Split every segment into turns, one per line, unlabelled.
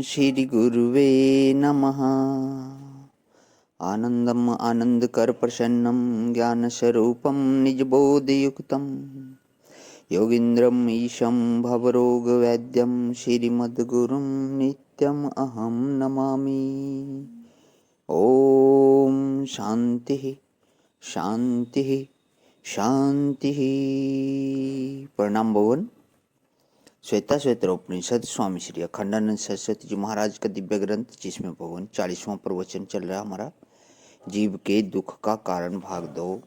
श्री गुरुवे नमः। आनंदम आनंदकर प्रसन्नम ज्ञानस्वरूपम निजबोधयुक्तम योगीन्द्रम ईशं भवरोगवैद्यम श्रीमद्गुरुं नित्यम अहं नमामि। ओम शांति शांति शांति। प्रणाम भवन। श्वेता श्वेतरोपनिषद स्वामी श्री अखंडानंद सरस्वती जी महाराज का दिव्य ग्रंथ, जिसमें भगवान 40वां प्रवचन चल रहा है हमारा, जीव के दुख का कारण भाग 2।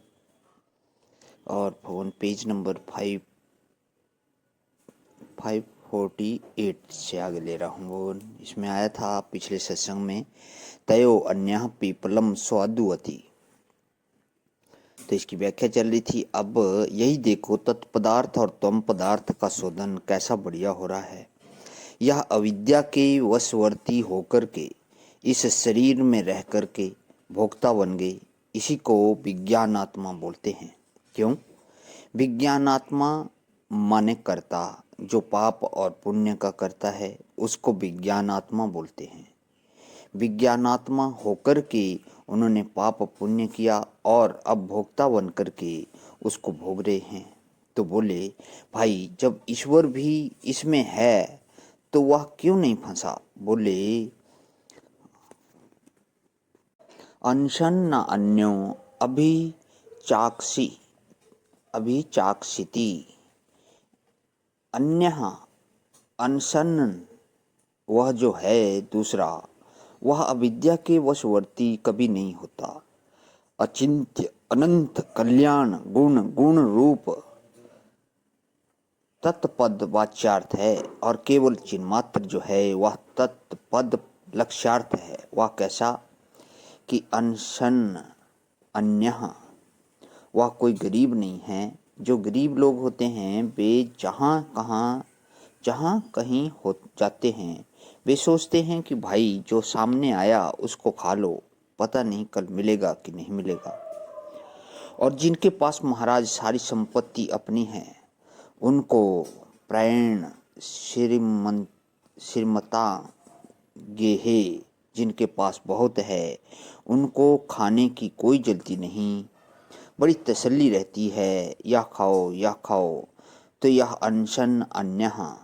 और भगवान पेज नंबर 548 से आगे ले रहा हूँ भगवान। इसमें आया था पिछले सत्संग में, तयो अन्यः पीपलम स्वादुवती। तो इसकी व्याख्या चल रही थी। अब यही देखो, तत्पदार्थ और तम पदार्थ का शोधन कैसा बढ़िया हो रहा है। यह अविद्या के वशवर्ती होकर के इस शरीर में रह कर के भोक्ता बन गए। इसी को विज्ञानात्मा बोलते हैं। क्यों? विज्ञानात्मा माने कर्ता, जो पाप और पुण्य का करता है उसको विज्ञानात्मा बोलते हैं। विज्ञानात्मा होकर के उन्होंने पाप पुण्य किया और अब भोक्ता बन करके उसको भोग रहे हैं। तो बोले, भाई जब ईश्वर भी इसमें है तो वह क्यों नहीं फंसा? बोले, अंशन न अन्यो अभी चाक्षिति अन्यः अनशन, वह जो है दूसरा, वह अविद्या के वशवर्ती कभी नहीं होता। अचिंत्य अनंत कल्याण गुण गुण रूप तत्पद वाच्यार्थ है, और केवल चिन्मात्र जो है वह तत्पद लक्ष्यार्थ है। वह कैसा कि अनशन अन्यः, वह कोई गरीब नहीं है। जो गरीब लोग होते हैं वे जहाँ कहीं हो जाते हैं, वे सोचते हैं कि भाई जो सामने आया उसको खा लो, पता नहीं कल मिलेगा कि नहीं मिलेगा। और जिनके पास महाराज सारी संपत्ति अपनी है, उनको प्रायण श्रीमता गेहे, जिनके पास बहुत है उनको खाने की कोई जल्दी नहीं, बड़ी तसल्ली रहती है, यह खाओ यह खाओ। तो यह अनशन अन्यः,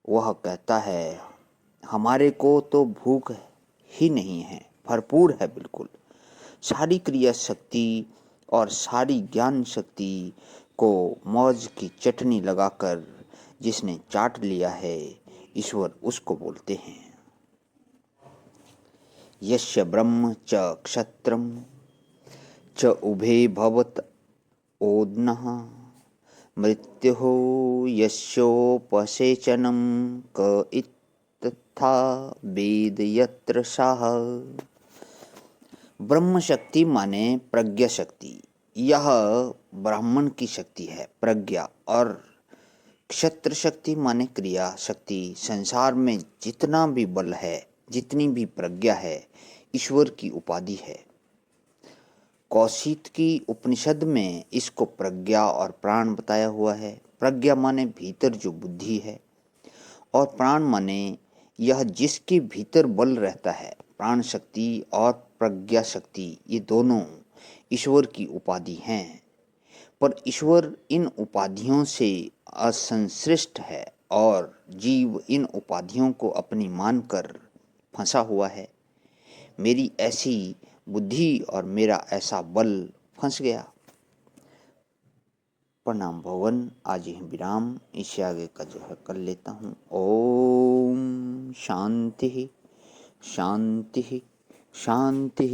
वह कहता है हमारे को तो भूख ही नहीं है, भरपूर है बिल्कुल। सारी क्रिया शक्ति और सारी ज्ञान शक्ति को मौज की चटनी लगाकर जिसने चाट लिया है, ईश्वर उसको बोलते हैं। यस्य ब्रह्म च क्षत्रम च उभे भवत ओदनः मृत्युः यस्योपसेचनं क इत्तथा वेद यत्र सः। ब्रह्म शक्ति माने प्रज्ञा शक्ति, यह ब्राह्मण की शक्ति है प्रज्ञा। और क्षत्र शक्ति माने क्रिया शक्ति। संसार में जितना भी बल है, जितनी भी प्रज्ञा है, ईश्वर की उपाधि है। कौशिक की उपनिषद में इसको प्रज्ञा और प्राण बताया हुआ है। प्रज्ञा माने भीतर जो बुद्धि है, और प्राण माने यह जिसके भीतर बल रहता है। प्राण शक्ति और प्रज्ञा शक्ति ये दोनों ईश्वर की उपाधि हैं। पर ईश्वर इन उपाधियों से असंश्लिष्ट है और जीव इन उपाधियों को अपनी मानकर फंसा हुआ है। मेरी ऐसी बुद्धि और मेरा ऐसा बल फंस गया। प्रणाम भवन। आज ही विराम, इससे आगे का जो है कर लेता हूँ। ओम शांति शांति शांति।